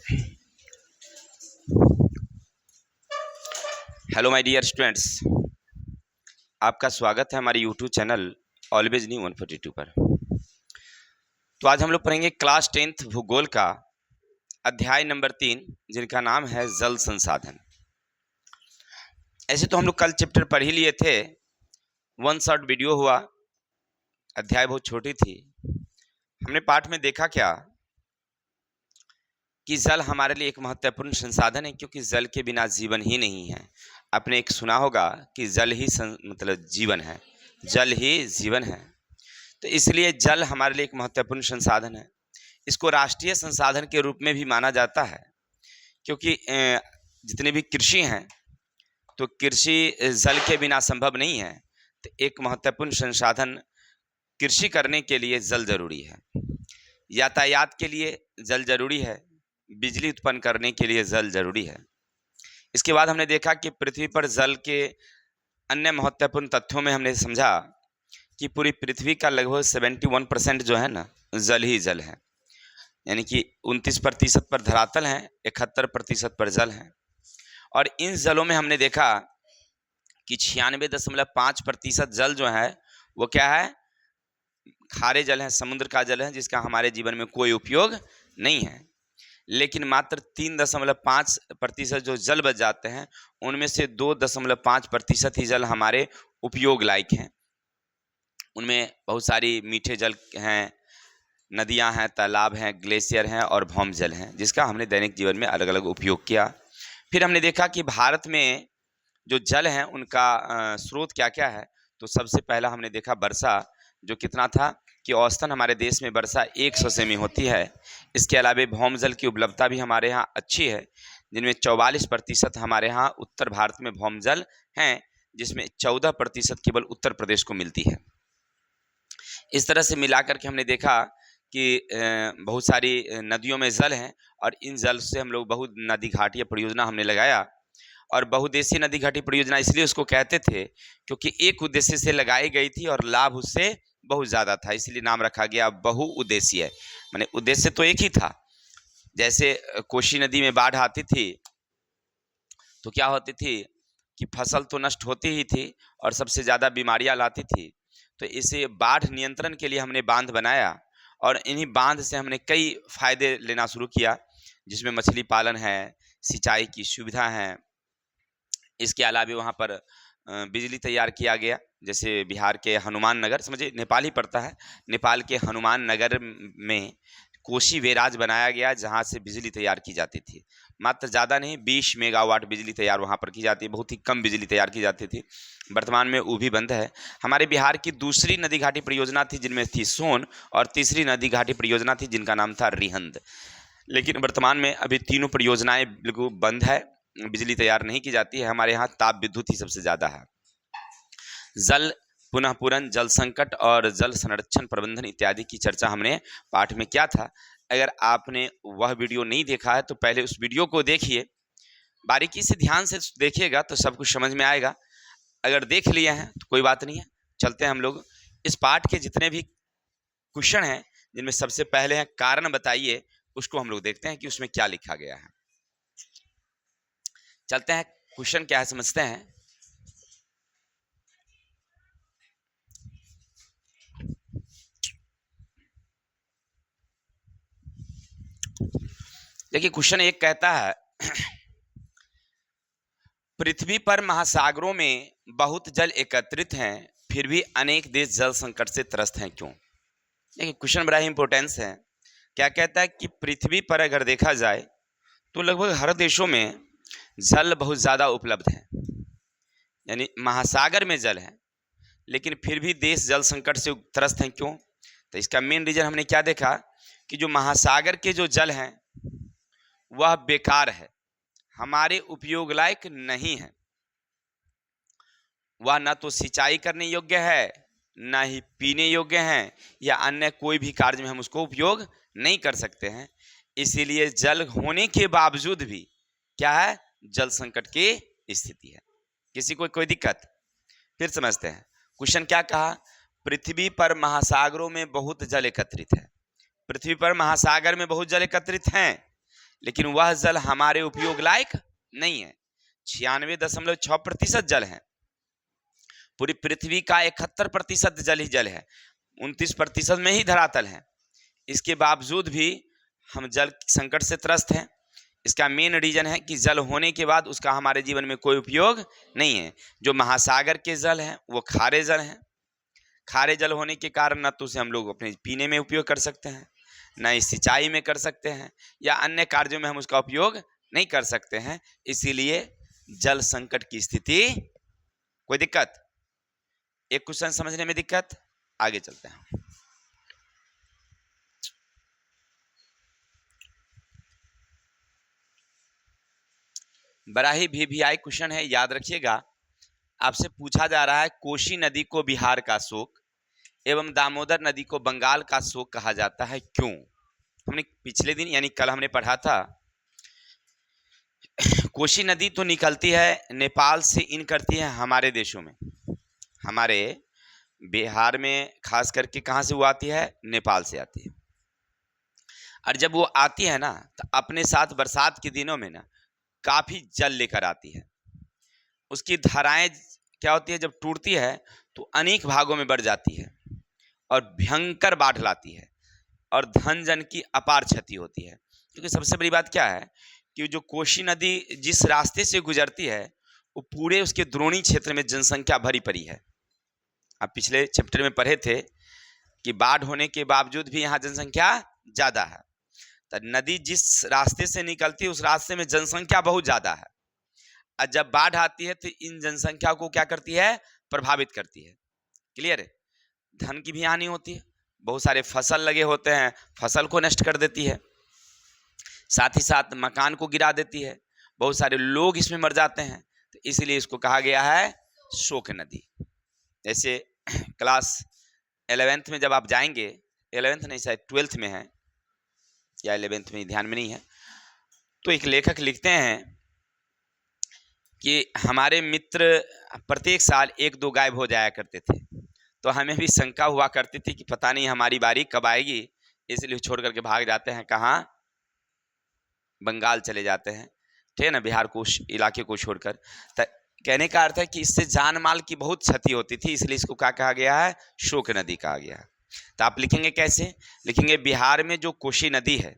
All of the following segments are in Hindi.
हेलो माय डियर स्टूडेंट्स, आपका स्वागत है हमारे यूट्यूब चैनल ऑलवेज न्यू 142 पर। तो आज हम लोग पढ़ेंगे क्लास 10th भूगोल का अध्याय नंबर 3, जिनका नाम है जल संसाधन। ऐसे तो हम लोग कल चैप्टर पढ़ ही लिए थे, वन शॉट वीडियो हुआ, अध्याय बहुत छोटी थी। हमने पाठ में देखा क्या कि जल हमारे लिए एक महत्वपूर्ण संसाधन है, क्योंकि जल के बिना जीवन ही नहीं है। आपने एक सुना होगा कि जल ही मतलब जीवन है, जल ही जीवन है। तो इसलिए जल हमारे लिए एक महत्वपूर्ण संसाधन है। इसको राष्ट्रीय संसाधन के रूप में भी माना जाता है, क्योंकि जितने भी कृषि हैं तो कृषि जल के बिना संभव नहीं है। तो एक महत्वपूर्ण संसाधन कृषि करने के लिए जल जरूरी है, यातायात के लिए जल जरूरी है, बिजली उत्पन्न करने के लिए जल जरूरी है। इसके बाद हमने देखा कि पृथ्वी पर जल के अन्य महत्वपूर्ण तथ्यों में हमने समझा कि पूरी पृथ्वी का लगभग 71% जो है ना, जल ही जल है। यानी कि 29% पर धरातल है, 71% पर जल है। और इन जलों में हमने देखा कि 96.5% जल जो है वो क्या है, खारे जल है, समुद्र का जल है, जिसका हमारे जीवन में कोई उपयोग नहीं है। लेकिन मात्र 3.5% जो जल बच जाते हैं, उनमें से 2.5% ही जल हमारे उपयोग लायक हैं। उनमें बहुत सारी मीठे जल हैं, नदियां हैं, तालाब हैं, ग्लेशियर हैं और भौम जल हैं, जिसका हमने दैनिक जीवन में अलग अलग उपयोग किया। फिर हमने देखा कि भारत में जो जल है उनका स्रोत क्या क्या है। तो सबसे पहला हमने देखा वर्षा, जो कितना था कि औसतन हमारे देश में वर्षा 100 सेमी होती है। इसके अलावा भौम जल की उपलब्धता भी हमारे यहाँ अच्छी है, जिनमें 44% हमारे यहाँ उत्तर भारत में भौम जल हैं, जिसमें 14% केवल उत्तर प्रदेश को मिलती है। इस तरह से मिलाकर के हमने देखा कि बहुत सारी नदियों में जल हैं, और इन जल से हम लोग बहुत नदी घाटी परियोजना हमने लगाया। और बहुउद्देशीय नदी घाटी परियोजना इसलिए उसको कहते थे क्योंकि एक उद्देश्य से लगाई गई थी और लाभ उससे बहुत ज़्यादा था, इसलिए नाम रखा गया बहुउद्देशीय। माने उद्देश्य तो एक ही था। जैसे कोसी नदी में बाढ़ आती थी तो क्या होती थी कि फसल तो नष्ट होती ही थी और सबसे ज़्यादा बीमारियां लाती थी। तो इसे बाढ़ नियंत्रण के लिए हमने बांध बनाया, और इन्हीं बांध से हमने कई फायदे लेना शुरू किया, जिसमें मछली पालन है, सिंचाई की सुविधा है। इसके अलावा वहाँ पर बिजली तैयार किया गया। जैसे बिहार के हनुमान नगर, समझिए नेपाल ही पड़ता है, नेपाल के हनुमान नगर में कोसी बैराज बनाया गया, जहाँ से बिजली तैयार की जाती थी। मात्र ज़्यादा नहीं, 20 मेगावाट बिजली तैयार वहाँ पर की जाती है, बहुत ही कम बिजली तैयार की जाती थी। वर्तमान में वो भी बंद है। हमारे बिहार की दूसरी नदी घाटी परियोजना थी, जिनमें थी सोन, और तीसरी नदी घाटी परियोजना थी जिनका नाम था रिहंद। लेकिन वर्तमान में अभी तीनों परियोजनाएं बिल्कुल बंद है, बिजली तैयार नहीं की जाती है। हमारे यहाँ ताप विद्युत ही सबसे ज़्यादा है। जल पुनः पूरण, जल संकट और जल संरक्षण प्रबंधन इत्यादि की चर्चा हमने पाठ में किया था। अगर आपने वह वीडियो नहीं देखा है तो पहले उस वीडियो को देखिए, बारीकी से ध्यान से देखिएगा तो सब कुछ समझ में आएगा। अगर देख लिए हैं तो कोई बात नहीं है, चलते हैं हम लोग इस पाठ के जितने भी क्वेश्चन हैं, जिनमें सबसे पहले है कारण बताइए, उसको हम लोग देखते हैं कि उसमें क्या लिखा गया है। चलते हैं, क्वेश्चन क्या है समझते हैं। देखिए क्वेश्चन एक कहता है पृथ्वी पर महासागरों में बहुत जल एकत्रित हैं, फिर भी अनेक देश जल संकट से त्रस्त हैं, क्यों? देखिए क्वेश्चन बड़ा ही इंपॉर्टेंस है। क्या कहता है कि पृथ्वी पर अगर देखा जाए तो लगभग हर देशों में जल बहुत ज़्यादा उपलब्ध है, यानी महासागर में जल है, लेकिन फिर भी देश जल संकट से त्रस्त हैं, क्यों? तो इसका मेन रीजन हमने क्या देखा कि जो महासागर के जो जल हैं वह बेकार है, हमारे उपयोग लायक नहीं है। वह न तो सिंचाई करने योग्य है, न ही पीने योग्य है, या अन्य कोई भी कार्य में हम उसको उपयोग नहीं कर सकते हैं। इसीलिए जल होने के बावजूद भी क्या है, जल संकट की स्थिति है। किसी को कोई दिक्कत? फिर समझते हैं क्वेश्चन क्या कहा। पृथ्वी पर महासागरों में बहुत जल एकत्रित है, पृथ्वी पर महासागर में बहुत जल एकत्रित हैं, लेकिन वह जल हमारे उपयोग लायक नहीं है। 96.6% जल है। पूरी पृथ्वी का 71% जल ही जल है, 29% में ही धरातल है। इसके बावजूद भी हम जल संकट से त्रस्त हैं। इसका मेन रीजन है कि जल होने के बाद उसका हमारे जीवन में कोई उपयोग नहीं है। जो महासागर के जल हैं वो खारे जल हैं। खारे जल होने के कारण न तो उसे हम लोग अपने पीने में उपयोग कर सकते हैं, न ही सिंचाई में कर सकते हैं, या अन्य कार्यों में हम उसका उपयोग नहीं कर सकते हैं। इसीलिए जल संकट की स्थिति। कोई दिक्कत? एक क्वेश्चन समझने में दिक्कत? आगे चलते हैं। बड़ा ही VVI क्वेश्चन है, याद रखिएगा। आपसे पूछा जा रहा है कोसी नदी को बिहार का शोक एवं दामोदर नदी को बंगाल का शोक कहा जाता है, क्यों? हमने पिछले दिन यानी कल हमने पढ़ा था, कोसी नदी तो निकलती है नेपाल से, इन करती है हमारे देशों में, हमारे बिहार में खास करके। कहाँ से वो आती है? नेपाल से आती है। और जब वो आती है ना तो अपने साथ बरसात के दिनों में ना काफी जल लेकर आती है। उसकी धाराएं क्या होती है, जब टूटती है तो अनेक भागों में बढ़ जाती है और भयंकर बाढ़ लाती है और धन जन की अपार क्षति होती है। क्योंकि सबसे बड़ी बात क्या है कि जो कोसी नदी जिस रास्ते से गुजरती है वो पूरे उसके द्रोणी क्षेत्र में जनसंख्या भरी पड़ी है। आप पिछले चैप्टर में पढ़े थे कि बाढ़ होने के बावजूद भी यहाँ जनसंख्या ज्यादा है। तो नदी जिस रास्ते से निकलती है उस रास्ते में जनसंख्या बहुत ज्यादा है, और जब बाढ़ आती है तो इन जनसंख्या को क्या करती है? प्रभावित करती है। क्लियर है? धन की भी हानि होती है, बहुत सारे फसल लगे होते हैं, फसल को नष्ट कर देती है, साथ ही साथ मकान को गिरा देती है, बहुत सारे लोग इसमें मर जाते हैं। तो इसलिए इसको कहा गया है शोक नदी। जैसे क्लास 11th में जब आप जाएंगे, 11th नहीं शायद 12th में है या 11th में, ध्यान में नहीं है, तो एक लेखक लिखते हैं कि हमारे मित्र प्रत्येक साल 1-2 गायब हो जाया करते थे, तो हमें भी शंका हुआ करती थी कि पता नहीं हमारी बारी कब आएगी, इसलिए छोड़ करके भाग जाते हैं। कहाँ? बंगाल चले जाते हैं, ठीक है ना, बिहार को, उस इलाके को छोड़कर। कहने का अर्थ है कि इससे जान माल की बहुत क्षति होती थी, इसलिए इसको क्या कहा गया है? शोक नदी कहा गया है। तो आप लिखेंगे कैसे? लिखेंगे बिहार में जो कोसी नदी है,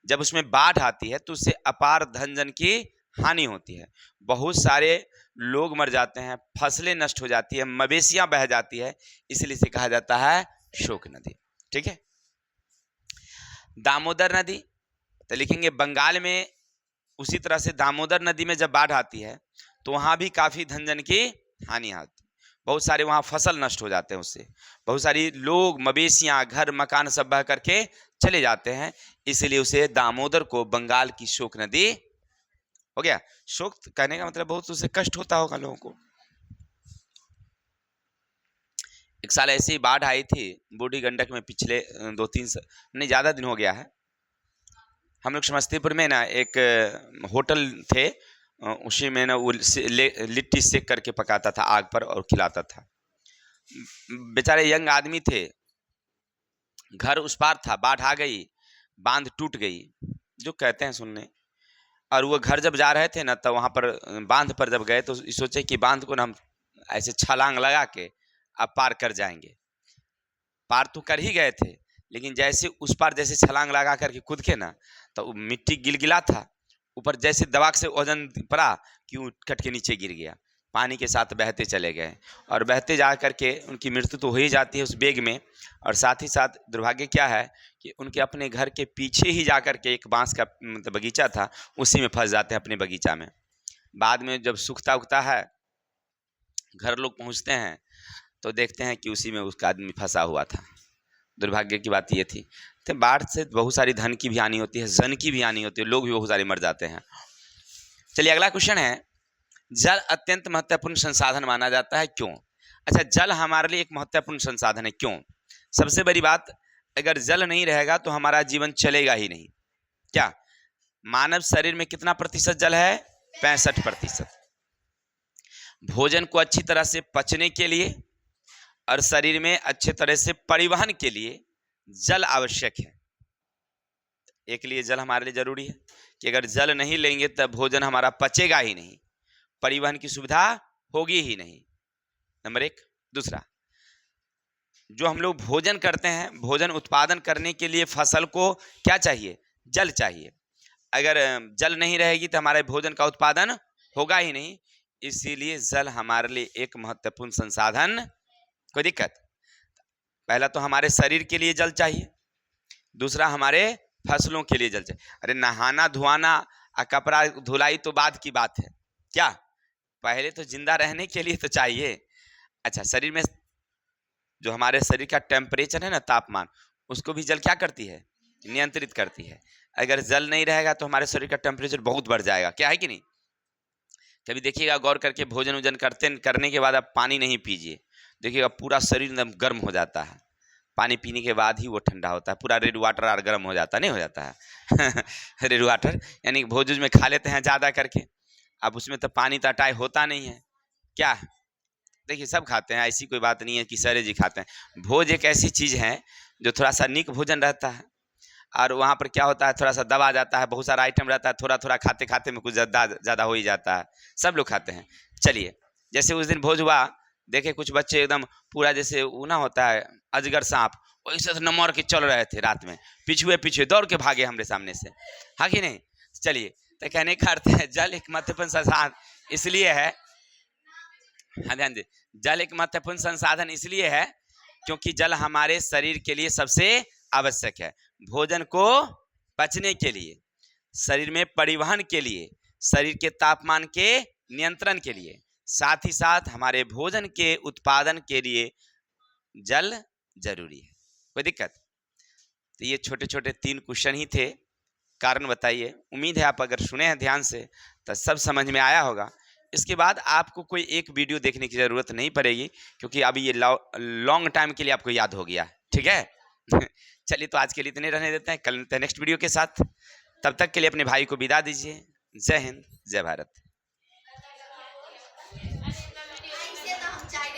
जब उसमें बाढ़ आती है तो उससे अपार धन जन की हानि होती है, बहुत सारे लोग मर जाते हैं, फसलें नष्ट हो जाती है, मवेशियां बह जाती है, इसलिए इसे कहा जाता है शोक नदी। ठीक है। दामोदर नदी, तो लिखेंगे बंगाल में उसी तरह से दामोदर नदी में जब बाढ़ आती है तो वहां भी काफी धन जन की हानि आती है, बहुत सारे वहां फसल नष्ट हो जाते हैं, उससे बहुत सारी लोग, मवेशियां, घर मकान सब बह करके चले जाते हैं, इसलिए उसे दामोदर को बंगाल की शोक नदी हो गया। शोक कहने का मतलब बहुत उसे कष्ट होता होगा लोगों को। एक साल ऐसे ही बाढ़ आई थी बूढ़ी गंडक में, पिछले 2-3 नहीं ज्यादा दिन हो गया है। हम लोग समस्तीपुर में ना एक होटल थे, उसी में ना वो लिट्टी सेक करके पकाता था आग पर और खिलाता था। बेचारे यंग आदमी थे, घर उस पार था, बाढ़ आ गई, बांध टूट गई, जो कहते हैं सुनने, और वो घर जब जा रहे थे ना तो वहाँ पर बांध पर जब गए तो सोचे कि बांध को ना हम ऐसे छलांग लगा के अब पार कर जाएंगे। पार तो कर ही गए थे, लेकिन जैसे उस पार जैसे छलांग लगा करके कूद के ना तो मिट्टी गिलगिला था, ऊपर जैसे दबाव से वजन पड़ा कि वो कट के नीचे गिर गया, पानी के साथ बहते चले गए और बहते जा करके उनकी मृत्यु तो हो ही जाती है उस बेग में। और साथ ही साथ दुर्भाग्य क्या है कि उनके अपने घर के पीछे ही जा करके एक बांस का मतलब बगीचा था, उसी में फंस जाते हैं अपने बगीचा में। बाद में जब सूखता उगता है, घर लोग पहुंचते हैं तो देखते हैं कि उसी में उसका आदमी फंसा हुआ था। दुर्भाग्य की बात ये थी। तो बाढ़ से बहुत सारी धन की भी हानि होती है, जन की भी हानि होती है, लोग भी बहुत सारे मर जाते हैं। चलिए अगला क्वेश्चन है, जल अत्यंत महत्वपूर्ण संसाधन माना जाता है, क्यों? अच्छा, जल हमारे लिए एक महत्वपूर्ण संसाधन है, क्यों? सबसे बड़ी बात, अगर जल नहीं रहेगा तो हमारा जीवन चलेगा ही नहीं। क्या मानव शरीर में कितना प्रतिशत जल है? 65%। भोजन को अच्छी तरह से पचने के लिए और शरीर में अच्छे तरह से परिवहन के लिए जल आवश्यक है। एक लिए जल हमारे लिए जरूरी है, कि अगर जल नहीं लेंगे तब भोजन हमारा पचेगा ही नहीं, परिवहन की सुविधा होगी ही नहीं, नंबर एक। दूसरा, जो हम लोग भोजन करते हैं, भोजन उत्पादन करने के लिए फसल को क्या चाहिए? जल चाहिए। अगर जल नहीं रहेगी तो हमारे भोजन का उत्पादन होगा ही नहीं। इसीलिए जल हमारे लिए एक महत्वपूर्ण संसाधन। कोई दिक्कत? पहला तो हमारे शरीर के लिए जल चाहिए, दूसरा हमारे फसलों के लिए जल चाहिए। अरे नहाना धोना कपड़ा धुलाई तो बाद की बात है, क्या पहले तो जिंदा रहने के लिए तो चाहिए। अच्छा, शरीर में जो हमारे शरीर का टेम्परेचर है ना, तापमान, उसको भी जल क्या करती है? नियंत्रित करती है। अगर जल नहीं रहेगा तो हमारे शरीर का टेम्परेचर बहुत बढ़ जाएगा, क्या है कि नहीं? कभी देखिएगा गौर करके, भोजन वोजन करने के बाद आप पानी नहीं पीजिए, देखिएगा पूरा शरीर एकदम गर्म हो जाता है। पानी पीने के बाद ही वो ठंडा होता है, पूरा रेड वाटर और गर्म हो जाता है, नहीं हो जाता है? रेड वाटर यानी भोज में खा लेते हैं ज़्यादा करके, अब उसमें तो पानी तो अटाई होता नहीं है, क्या? देखिए सब खाते हैं, ऐसी कोई बात नहीं है कि सारे जी खाते हैं। भोज एक ऐसी चीज़ है जो थोड़ा सा निक भोजन रहता है, और वहाँ पर क्या होता है, थोड़ा सा दबा जाता है, बहुत सारा आइटम रहता है, थोड़ा थोड़ा खाते खाते में कुछ ज़्यादा हो ही जाता है, सब लोग खाते हैं। चलिए, जैसे उस दिन भोज हुआ, देखे कुछ बच्चे एकदम पूरा जैसे वो ना होता है अजगर सांप, वैसे नमर के चल रहे थे रात में, पीछे दौड़ के भागे हमारे सामने से, हाँ कि नहीं? चलिए, तो कहने का अर्थ है जल एक महत्वपूर्ण संसाधन इसलिए है, हाँ ध्यान दे, जल एक महत्वपूर्ण संसाधन इसलिए है क्योंकि जल हमारे शरीर के लिए सबसे आवश्यक है। भोजन को पचने के लिए, शरीर में परिवहन के लिए, शरीर के तापमान के नियंत्रण के लिए, साथ ही साथ हमारे भोजन के उत्पादन के लिए जल जरूरी है। कोई दिक्कत? तो ये छोटे छोटे 3 क्वेश्चन ही थे, कारण बताइए। उम्मीद है आप अगर सुने हैं ध्यान से तो सब समझ में आया होगा। इसके बाद आपको कोई एक वीडियो देखने की ज़रूरत नहीं पड़ेगी, क्योंकि अभी ये लॉन्ग टाइम के लिए आपको याद हो गया, ठीक है? चलिए, तो आज के लिए इतने रहने देते हैं, कल मिलते हैं नेक्स्ट वीडियो के साथ। तब तक के लिए अपने भाई को विदा दीजिए। जय हिंद, जय भारत।